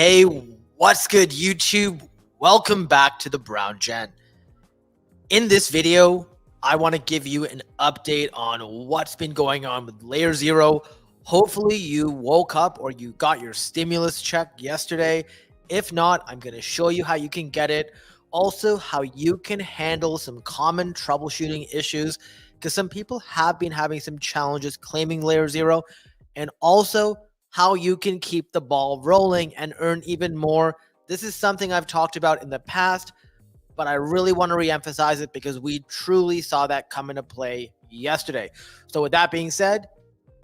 Hey, what's good, YouTube? Welcome back to the Brown Gent. In this video, I want to give you an update on what's been going on with LayerZero. Hopefully you woke up or you got your stimulus check yesterday. If not, I'm going to show you how you can get it. Also, how you can handle some common troubleshooting issues, because some people have been having some challenges claiming LayerZero, and also how you can keep the ball rolling and earn even more. This is something I've talked about in the past, but I really want to re-emphasize it because we truly saw that come into play yesterday. So with that being said,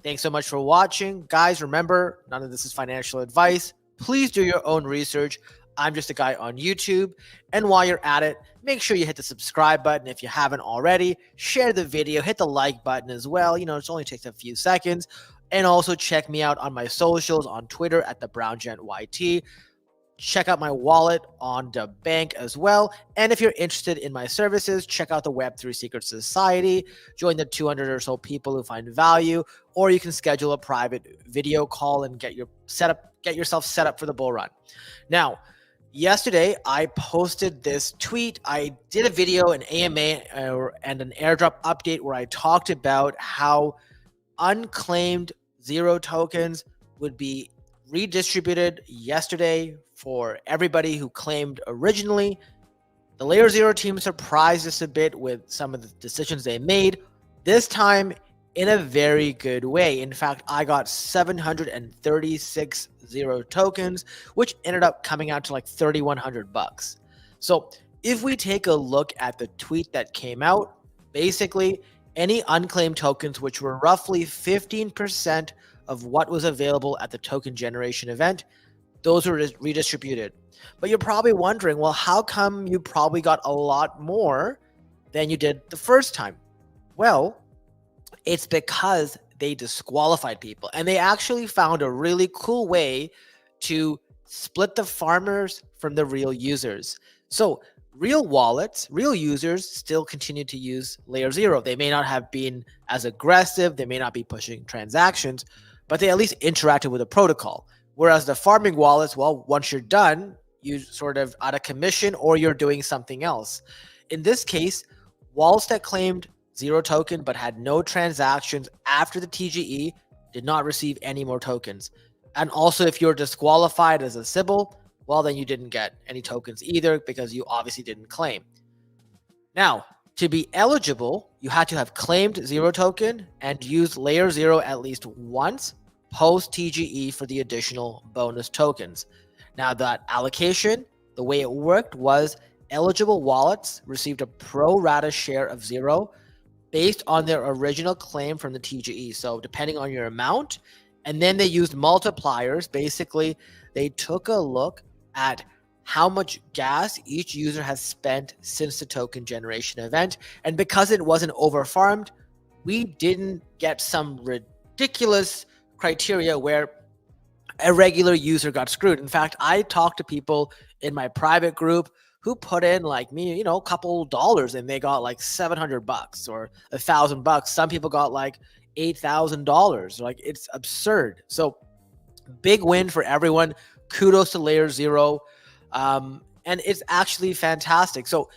thanks so much for watching. Guys, remember, none of this is financial advice. Please do your own research. I'm just a guy on YouTube. And while you're at it, make sure you hit the subscribe button if you haven't already. Share the video, hit the like button as well. You know, it only takes a few seconds. And also check me out on my socials on Twitter at the Brown Gent YT. Check out my wallet on the bank as well. And if you're interested in my services, check out the Web3 Secret Society. Join the 200 or so people who find value, or you can schedule a private video call and get yourself set up for the bull run. Now, yesterday I posted this tweet. I did a video, an AMA and an airdrop update where I talked about how unclaimed ZRO tokens would be redistributed yesterday for everybody who claimed originally. The LayerZero team surprised us a bit with some of the decisions they made, this time in a very good way. In fact, I got 736 ZRO tokens, which ended up coming out to like $3,100. So if we take a look at the tweet that came out, basically any unclaimed tokens, which were roughly 15% of what was available at the token generation event, those were redistributed. But you're probably wondering, well, how come you probably got a lot more than you did the first time? Well, it's because they disqualified people, and they actually found a really cool way to split the farmers from the real users. So real wallets, real users still continue to use LayerZero. They may not have been as aggressive, they may not be pushing transactions, but they at least interacted with the protocol. Whereas the farming wallets, well, once you're done, you sort of out of commission or you're doing something else. In this case, wallets that claimed ZRO token but had no transactions after the TGE did not receive any more tokens. And also, if you're disqualified as a Sybil, well, then you didn't get any tokens either because you obviously didn't claim. Now, to be eligible, you had to have claimed ZRO token and used LayerZero at least once post TGE for the additional bonus tokens. Now, that allocation, the way it worked was eligible wallets received a pro rata share of ZRO based on their original claim from the TGE. So depending on your amount, and then they used multipliers. Basically, they took a look at how much gas each user has spent since the token generation event. And because it wasn't over-farmed, we didn't get some ridiculous criteria where a regular user got screwed. In fact, I talked to people in my private group who put in, like me, you know, a couple dollars, and they got like $700 or $1,000. Some people got like $8,000. Like, it's absurd. So big win for everyone. Kudos to LayerZero. And it's actually fantastic. So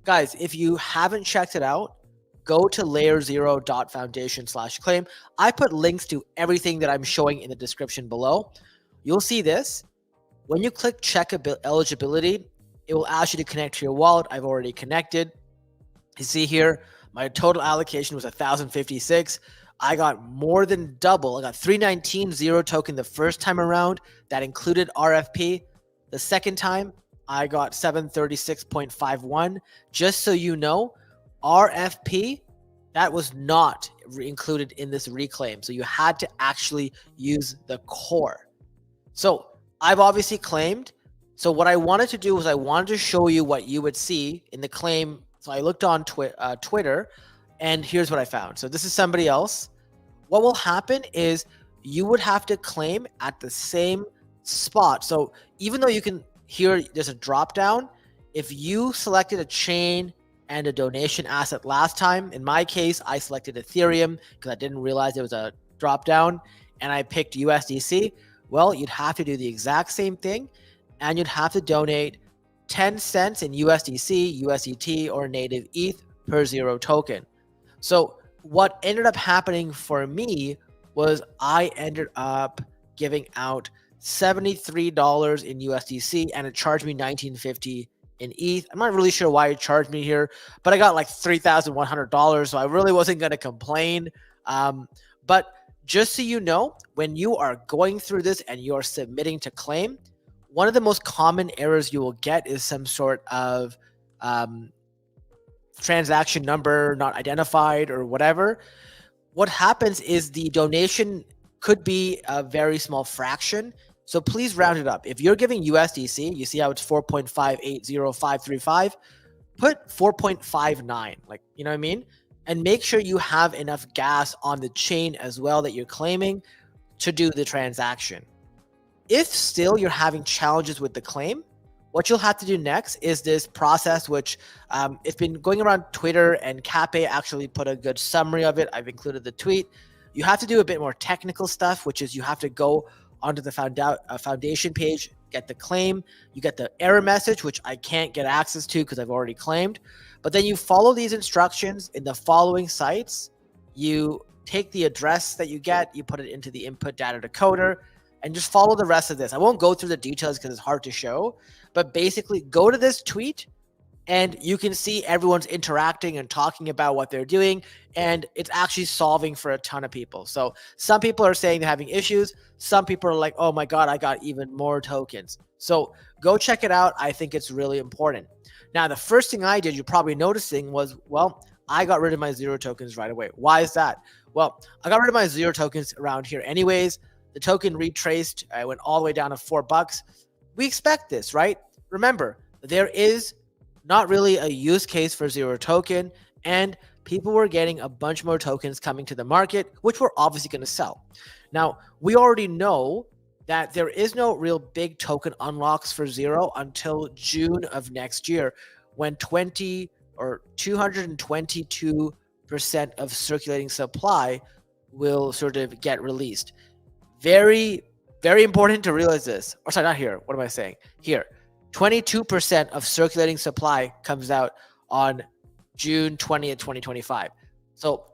guys, if you haven't checked it out, go to layerzero.foundation/claim. I put links to everything that I'm showing in the description below. You'll see this. When you click check eligibility, it will ask you to connect to your wallet. I've already connected. You see here, my total allocation was 1,056. I got more than double. I got 319 ZRO token the first time around. That included RFP. The second time, I got 736.51. Just so you know, RFP, that was not included in this reclaim. So you had to actually use the core. So I've obviously claimed. So what I wanted to do was I wanted to show you what you would see in the claim. So I looked on Twitter, and here's what I found. So this is somebody else. What will happen is you would have to claim at the same spot. So even though you can, here there's a drop down, if you selected a chain and a donation asset last time, in my case, I selected Ethereum because I didn't realize there was a drop down, and I picked USDC. Well, you'd have to do the exact same thing. and you'd have to donate 10 cents in USDC, USDT, or native ETH per ZRO token. So what ended up happening for me was I ended up giving out $73 in USDC, and it charged me $19.50 in ETH. I'm not really sure why it charged me here, but I got like $3,100, so I really wasn't going to complain. But just so you know, when you are going through this and you're submitting to claim, one of the most common errors you will get is some sort of transaction number not identified or whatever. What happens is the donation could be a very small fraction. So please round it up. If you're giving USDC, you see how it's 4.580535, put 4.59, like, you know what I mean? And make sure you have enough gas on the chain as well that you're claiming to do the transaction. If still you're having challenges with the claim, what you'll have to do next is this process, which it's been going around Twitter, and Cape actually put a good summary of it. I've included the tweet. You have to do a bit more technical stuff, which is you have to go onto the foundation page, get the claim, you get the error message, which I can't get access to because I've already claimed. But then you follow these instructions in the following sites. You take the address that you get, you put it into the input data decoder, and just follow the rest of this. I won't go through the details because it's hard to show, but basically go to this tweet and you can see everyone's interacting and talking about what they're doing, and it's actually solving for a ton of people. So some people are saying they're having issues. Some people are like, oh my God, I got even more tokens. So go check it out. I think it's really important. Now, the first thing I did, you're probably noticing, was, well, I got rid of my ZRO tokens right away. Why is that? Well, I got rid of my ZRO tokens around here anyways. The token retraced. I went all the way down to $4. We expect this, right? Remember, there is not really a use case for ZRO token, and people were getting a bunch more tokens coming to the market, which we're obviously going to sell. Now, we already know that there is no real big token unlocks for ZRO until June of next year, when 222% of circulating supply will sort of get released. Very, very important to realize this. Or sorry, not here. What am I saying? Here. 22% of circulating supply comes out on June 20th, 2025. So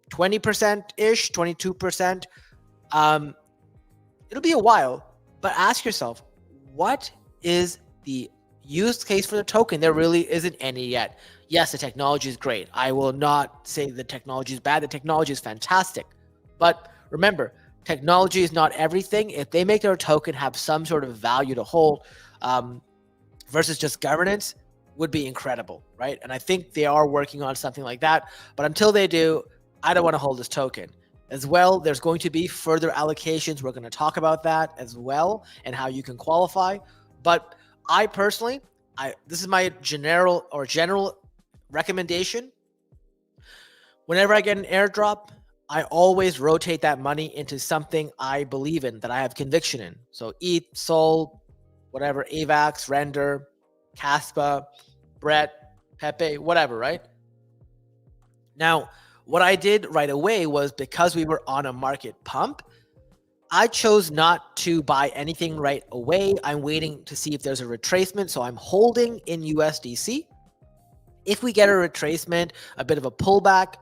20%-ish, 22%. It'll be a while, but ask yourself, what is the use case for the token? There really isn't any yet. Yes, the technology is great. I will not say the technology is bad. The technology is fantastic. But remember, technology is not everything. If they make their token have some sort of value to hold, versus just governance, would be incredible, right? And I think they are working on something like that. But until they do, I don't want to hold this token. As well, there's going to be further allocations. We're going to talk about that as well and how you can qualify. But I personally, this is my general recommendation. Whenever I get an airdrop, I always rotate that money into something I believe in, that I have conviction in. So ETH, Sol, whatever, AVAX, Render, Caspa, Brett, Pepe, whatever, right? Now, what I did right away was, because we were on a market pump, I chose not to buy anything right away. I'm waiting to see if there's a retracement. So I'm holding in USDC. If we get a retracement, a bit of a pullback,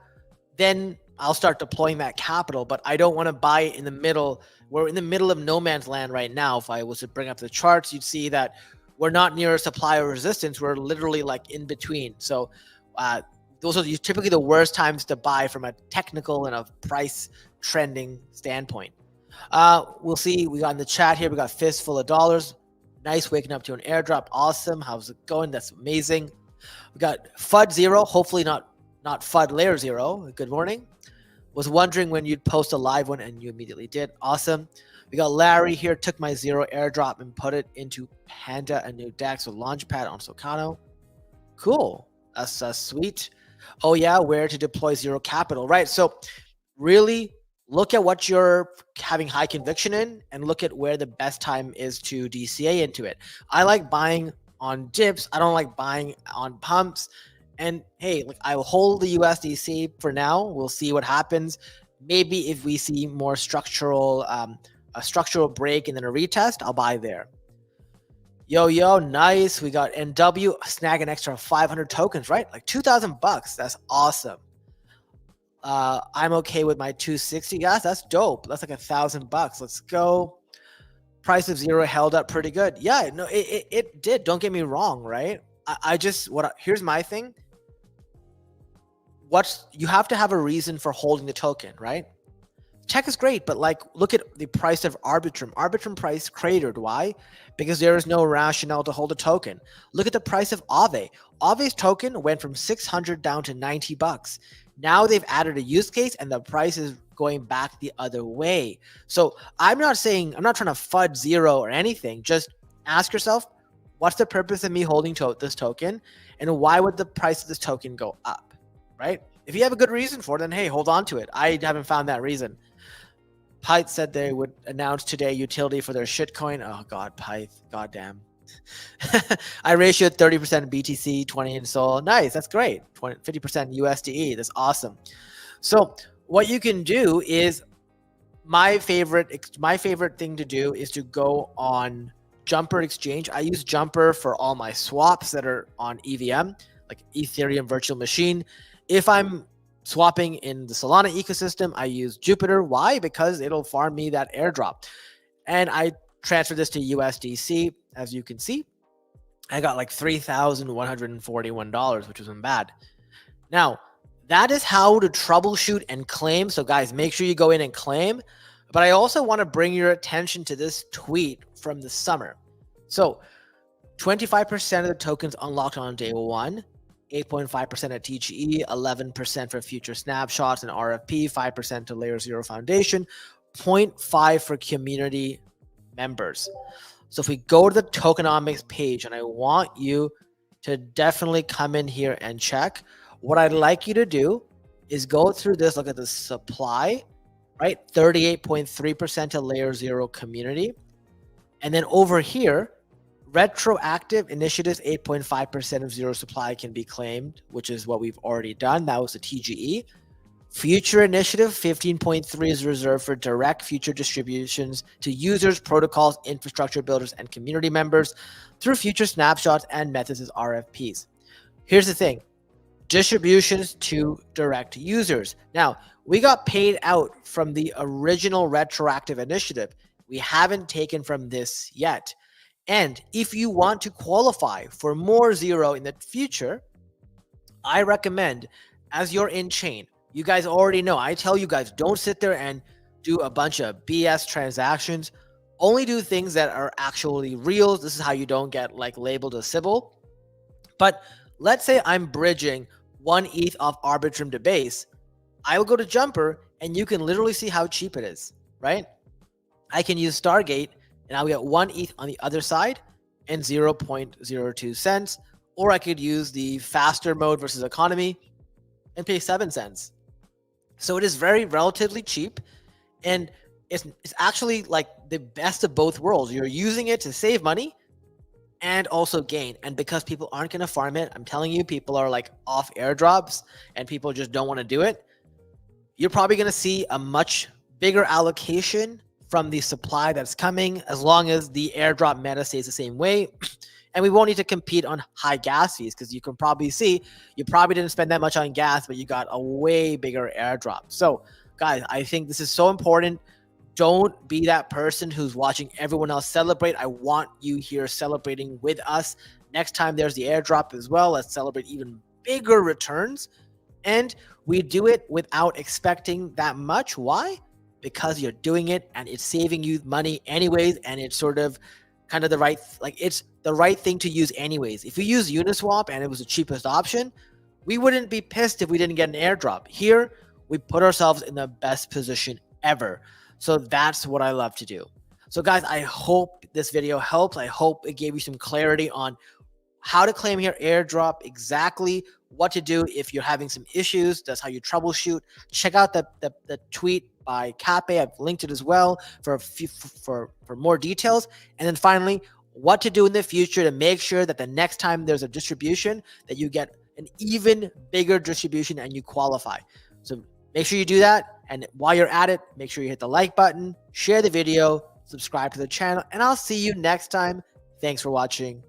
then I'll start deploying that capital, but I don't want to buy it in the middle. We're in the middle of no man's land right now. If I was to bring up the charts, you'd see that we're not near a supply of resistance. We're literally like in between. So those are typically the worst times to buy from a technical and a price trending standpoint. We'll see. We got in the chat here, we got fistful of dollars. Nice waking up to an airdrop. Awesome. How's it going? That's amazing. We got FUD0, hopefully not FUD LayerZero. Good morning. Was wondering when you'd post a live one, and you immediately did. Awesome. We got Larry here. Took my ZRO airdrop and put it into Panda, a new DEX with Launchpad on Solcano. Cool. That's sweet. Oh yeah, where to deploy ZRO capital, right? So really look at what you're having high conviction in, and look at where the best time is to DCA into it. I like buying on dips. I don't like buying on pumps. And hey, like, I will hold the USDC for now. We'll see what happens. Maybe if we see more structural, a structural break and then a retest, I'll buy there. Yo, nice. We got NW snag an extra 500 tokens, right? Like 2,000 bucks. That's awesome. I'm okay with my 260. Guys, that's dope. That's like 1,000 bucks. Let's go. Price of ZRO held up pretty good. Yeah, no, it did. Don't get me wrong, right? Here's my thing. You have to have a reason for holding the token, right? Tech is great, but like, look at the price of Arbitrum. Arbitrum price cratered. Why? Because there is no rationale to hold a token. Look at the price of Aave. Aave's token went from 600 down to 90 bucks. Now they've added a use case and the price is going back the other way. So I'm not trying to FUD ZRO or anything. Just ask yourself, what's the purpose of me holding this token? And why would the price of this token go up, right? If you have a good reason for it, then hey, hold on to it. I haven't found that reason. Pyth said they would announce today utility for their shitcoin. Oh God, Pyth, goddamn. I ratioed 30% BTC, 20 in Sol. Nice, that's great. 50% USDE. That's awesome. So what you can do is my favorite thing to do is to go on Jumper Exchange. I use Jumper for all my swaps that are on EVM, like Ethereum Virtual Machine. If I'm swapping in the Solana ecosystem, I use Jupiter. Why? Because it'll farm me that airdrop. And I transfer this to USDC. As you can see, I got like $3,141, which wasn't bad. Now, that is how to troubleshoot and claim. So guys, make sure you go in and claim. But I also want to bring your attention to this tweet from the summer. So 25% of the tokens unlocked on day one, 8.5% at TGE, 11% for future snapshots and RFP, 5% to LayerZero Foundation, 0.5 for community members. So if we go to the tokenomics page, and I want you to definitely come in here and check, what I'd like you to do is go through this, look at the supply, right? 38.3% to LayerZero community. And then over here, retroactive initiatives, 8.5% of ZRO supply can be claimed, which is what we've already done. That was the TGE. Future initiative, 15.3 is reserved for direct future distributions to users, protocols, infrastructure builders, and community members through future snapshots and methods as RFPs. Here's the thing. Distributions to direct users. Now, we got paid out from the original retroactive initiative. We haven't taken from this yet. And if you want to qualify for more ZRO in the future, I recommend, as you're in chain, you guys already know, I tell you guys, don't sit there and do a bunch of BS transactions. Only do things that are actually real. This is how you don't get like labeled a Sybil. But let's say I'm bridging 1 ETH off Arbitrum to base. I will go to Jumper and you can literally see how cheap it is, right? I can use Stargate and I'll get 1 ETH on the other side and 0.02 cents. Or I could use the faster mode versus economy and pay 7 cents. So it is very relatively cheap. And it's actually like the best of both worlds. You're using it to save money and also gain. And because people aren't going to farm it, I'm telling you, people are like off airdrops and people just don't want to do it. You're probably going to see a much bigger allocation from the supply that's coming, as long as the airdrop meta stays the same way. And we won't need to compete on high gas fees, because you can probably see you probably didn't spend that much on gas, but you got a way bigger airdrop. So guys, I think this is so important. Don't be that person who's watching everyone else celebrate. I want you here celebrating with us. Next time there's the airdrop as well, let's celebrate even bigger returns. And we do it without expecting that much. Why? Because you're doing it and it's saving you money anyways, and it's sort of kind of the right, like it's the right thing to use anyways. If you use Uniswap and it was the cheapest option, we wouldn't be pissed if we didn't get an airdrop. Here, we put ourselves in the best position ever. So that's what I love to do. So guys, I hope this video helps. I hope it gave you some clarity on how to claim your airdrop, exactly what to do if you're having some issues. That's how you troubleshoot. Check out the tweet by Cape. I've linked it as well for more details. And then finally, what to do in the future to make sure that the next time there's a distribution, that you get an even bigger distribution and you qualify. So make sure you do that. And while you're at it, make sure you hit the like button, share the video, subscribe to the channel, and I'll see you next time. Thanks for watching.